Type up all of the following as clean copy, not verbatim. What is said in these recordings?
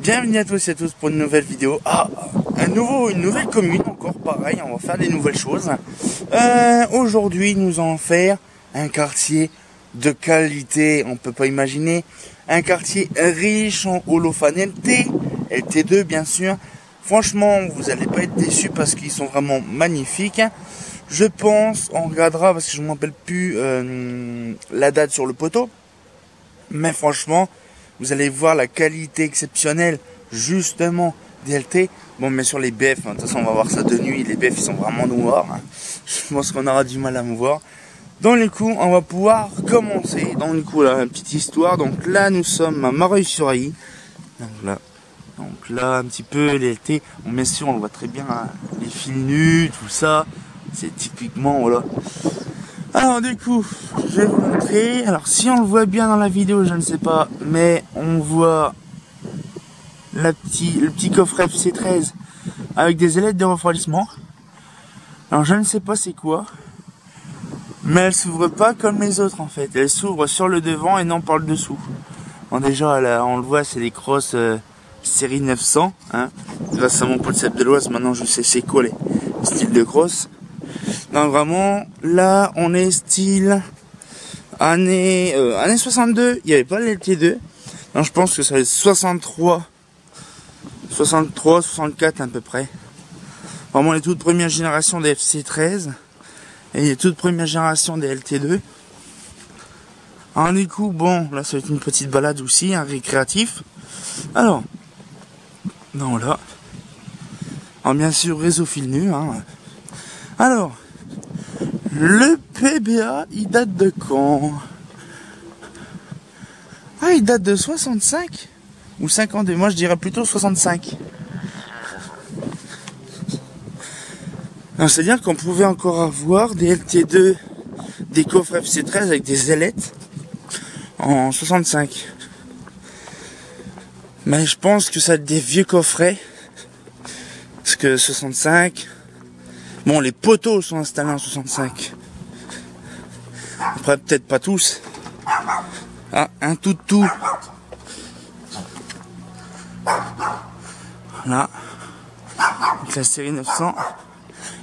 Bienvenue à tous et à tous pour une nouvelle vidéo. Une nouvelle commune, encore pareil, on va faire des nouvelles choses. Aujourd'hui, nous allons faire un quartier de qualité, on peut pas imaginer. Un quartier riche en holophane LT2 bien sûr. Franchement, vous n'allez pas être déçus parce qu'ils sont vraiment magnifiques. Je pense, on regardera parce que je ne me rappelle plus la date sur le poteau. Mais franchement, vous allez voir la qualité exceptionnelle justement des LT. Bon, mais sur les BF, de toute façon on va voir ça de nuit, les BF ils sont vraiment noirs. Je pense qu'on aura du mal à me voir. Donc du coup, on va pouvoir commencer. Donc du coup, là, une petite histoire. Donc là, nous sommes à Mareuil-sur-Ailly. Donc là, un petit peu les LT. Bon, bien sûr, on voit très bien hein, les fils nus, tout ça. C'est typiquement, voilà. Alors du coup, je vais vous montrer. Alors si on le voit bien dans la vidéo, je ne sais pas, mais on voit le petit coffret FC13 avec des ailettes de refroidissement. Alors je ne sais pas c'est quoi, mais elle s'ouvre pas comme les autres en fait. Elle s'ouvre sur le devant et non par le dessous. Bon déjà, là, on le voit, c'est des crosses série 900. Hein. Grâce à mon pote Seb de l'Oise, maintenant je sais c'est quoi les styles de cross. Donc vraiment, là, on est style année 62. Il n'y avait pas le LT2. Donc je pense que ça va être 63, 64 à peu près. Vraiment les toutes premières générations des FC13 et les toutes premières générations des LT2. Alors du coup, bon, là ça va être une petite balade aussi, un récréatif. Alors, non là. Alors bien sûr, réseau fil nu. Hein. Alors, le PBA, il date de quand? Ah, il date de 65 ou 52. Moi, je dirais plutôt 65. C'est-à-dire qu'on pouvait encore avoir des LT2, des coffres FC13 avec des ailettes en 65. Mais je pense que ça a des vieux coffrets. Parce que 65... Bon, les poteaux sont installés en 65. Après, peut-être pas tous. Ah, un tout. Voilà. Donc la série 900.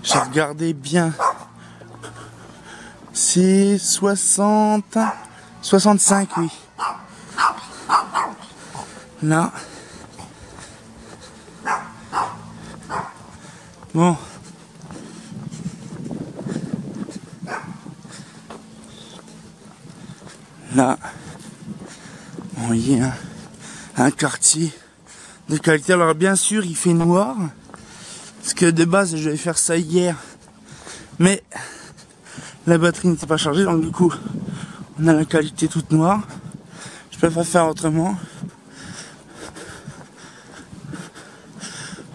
J'ai regardé bien. C'est 65, oui. Là. Bon. Là, vous voyez un quartier de qualité. Alors bien sûr, il fait noir, parce que de base, je vais faire ça hier, mais la batterie n'était pas chargée, donc du coup, on a la qualité toute noire. Je peux pas faire autrement.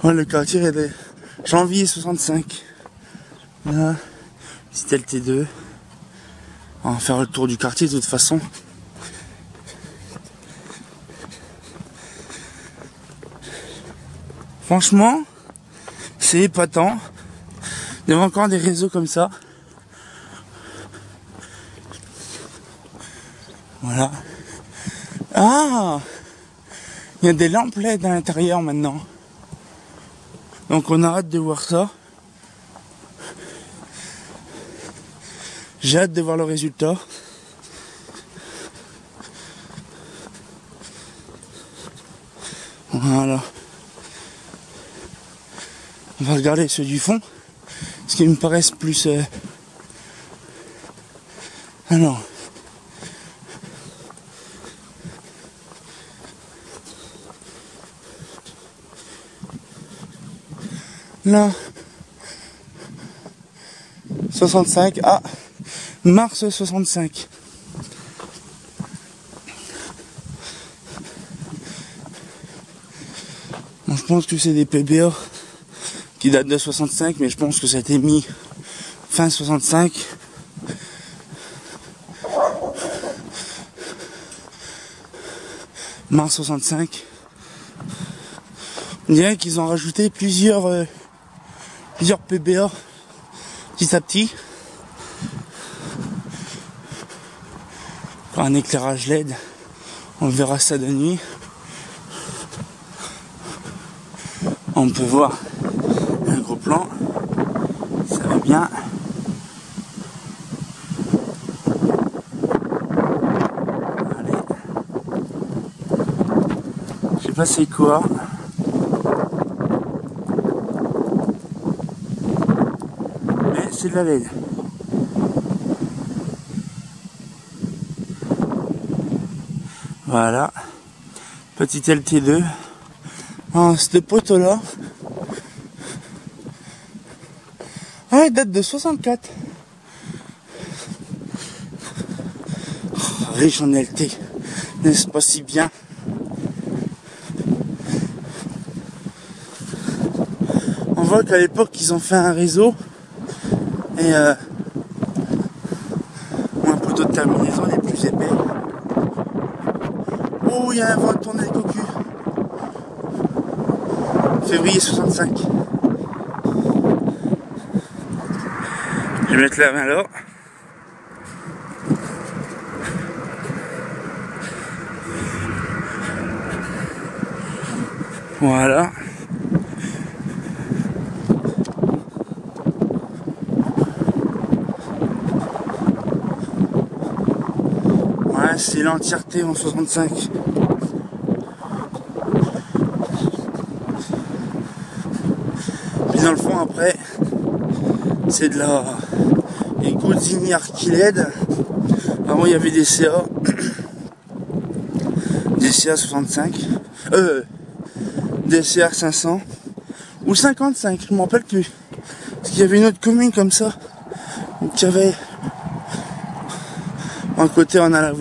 Voilà, le quartier est de janvier 65. Là, petit LT2. On va faire le tour du quartier de toute façon. Franchement, c'est épatant. Il y a encore des réseaux comme ça. Voilà. Ah! Il y a des lampes LED à l'intérieur maintenant. Donc on a hâte de voir ça. J'ai hâte de voir le résultat. Voilà. On va regarder ceux du fond. Ce qui me paraissent plus... Alors. Là. 65. Ah. Mars 65. Bon, je pense que c'est des PBA qui datent de 65, mais je pense que ça a été mis fin 65. Mars 65. On dirait qu'ils ont rajouté plusieurs PBA petit à petit. Un éclairage LED, on verra ça de nuit. On peut voir un gros plan, ça va bien. Allez. Je sais pas c'est quoi. Mais c'est de la LED. Voilà. Petit LT2. Ah, cette poteau là. Ah, elle date de 64. Oh, riche en LT. N'est-ce pas si bien? On voit qu'à l'époque ils ont fait un réseau et un poteau de terminaison les plus épais. Oh, il y a un vent de tourner les cocus. Février 65. Je vais mettre la main là. Voilà. Ouais, c'est l'entièreté en 65. Puis dans le fond après, c'est de la Guzini Archiled. Avant il y avait des CA. Des CA 65. Des CR 500. Ou 55, je m'en rappelle plus. Parce qu'il y avait une autre commune comme ça. Donc il y avait... À côté on a la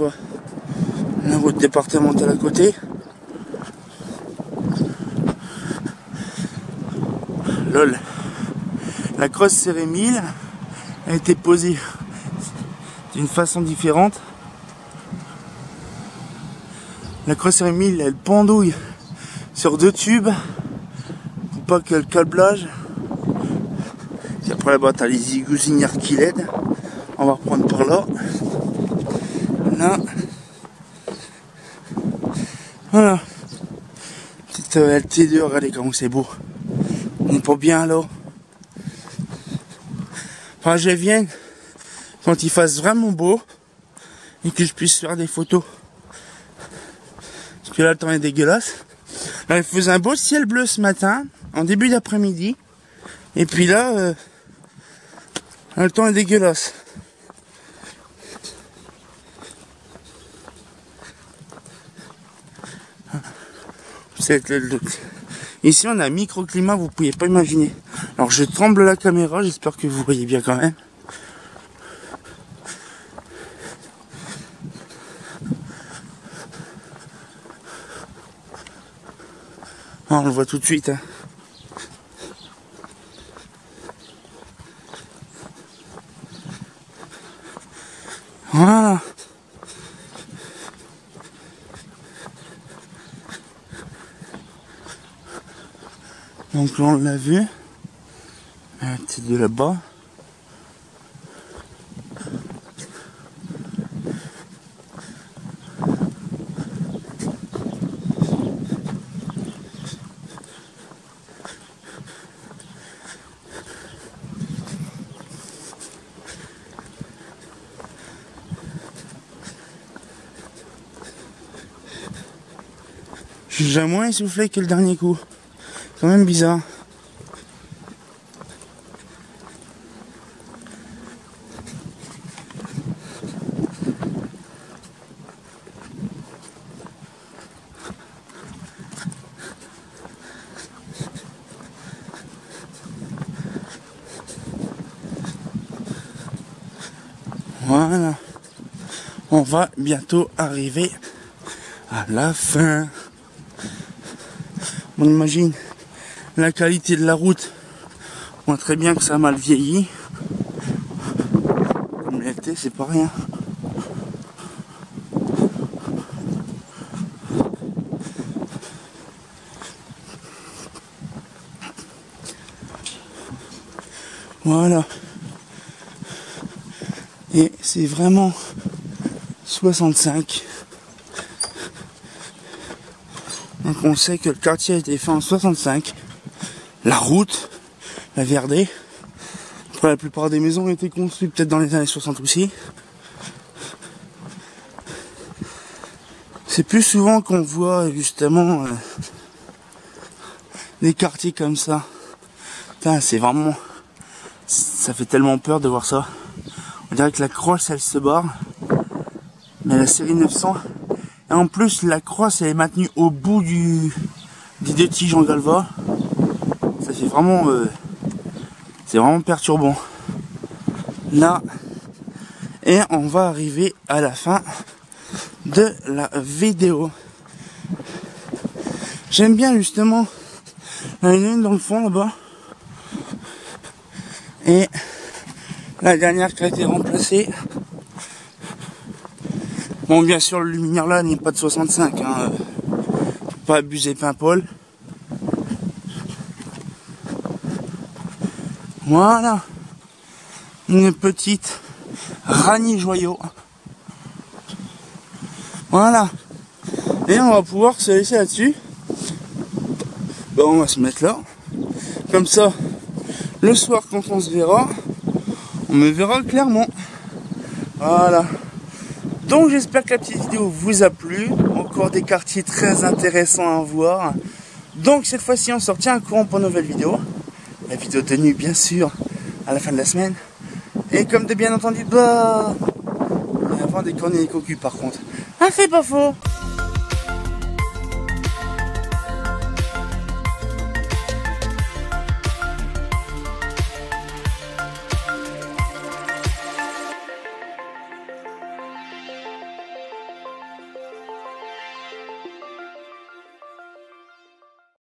route départementale à côté. Lol. La crosse série 1000 a été posée d'une façon différente. La crosse série 1000 elle pendouille sur 2 tubes pour pas que le câblage. Et après là-bas t'as les Guzini Archiled. On va reprendre par là. Là. Voilà. Petite LT2, regardez comment c'est beau. On est pas bien là. Enfin, je viens quand il fasse vraiment beau et que je puisse faire des photos. Parce que là, le temps est dégueulasse. Là, il faisait un beau ciel bleu ce matin, en début d'après-midi. Et puis là, le temps est dégueulasse. Ici on a un microclimat, vous pouvez pas imaginer. Alors je tremble la caméra, j'espère que vous voyez bien quand même. Ah, on le voit tout de suite. Hein. Voilà. Donc là on l'a vu, c'est de là-bas. Je suis déjà moins essoufflé que le dernier coup. C'est quand même bizarre. Voilà. On va bientôt arriver à la fin. On imagine la qualité de la route. On voit très bien que ça a mal vieilli. Comme l'été, c'est pas rien. Voilà. Et c'est vraiment 65. Donc on sait que le quartier a été fait en 65. la route, la VRD. Après, la plupart des maisons ont été construites peut-être dans les années 60 aussi. C'est plus souvent qu'on voit justement des quartiers comme ça. Putain, c'est vraiment... Ça fait tellement peur de voir ça. On dirait que la crosse elle se barre. Mais la série 900... Et en plus la crosse elle est maintenue au bout des deux tiges en galva. Ça fait vraiment... c'est vraiment perturbant. Là... Et on va arriver à la fin de la vidéo. J'aime bien justement la ligne dans le fond là-bas. Et la dernière qui a été remplacée. Bon, bien sûr, le luminaire là n'est pas de 65. Hein. Faut pas abuser Paimpol. Voilà. Une petite Rani Joyau. Voilà. Et on va pouvoir se laisser là-dessus. Bon, on va se mettre là. Comme ça, le soir quand on se verra, on me verra clairement. Voilà. Donc j'espère que la petite vidéo vous a plu. Encore des quartiers très intéressants à voir. Donc cette fois-ci on sort un courant pour une nouvelle vidéo. La vidéo tenue bien sûr à la fin de la semaine. Et comme de bien entendu, bah... avant des cornets et cocus par contre. Ah, c'est pas faux.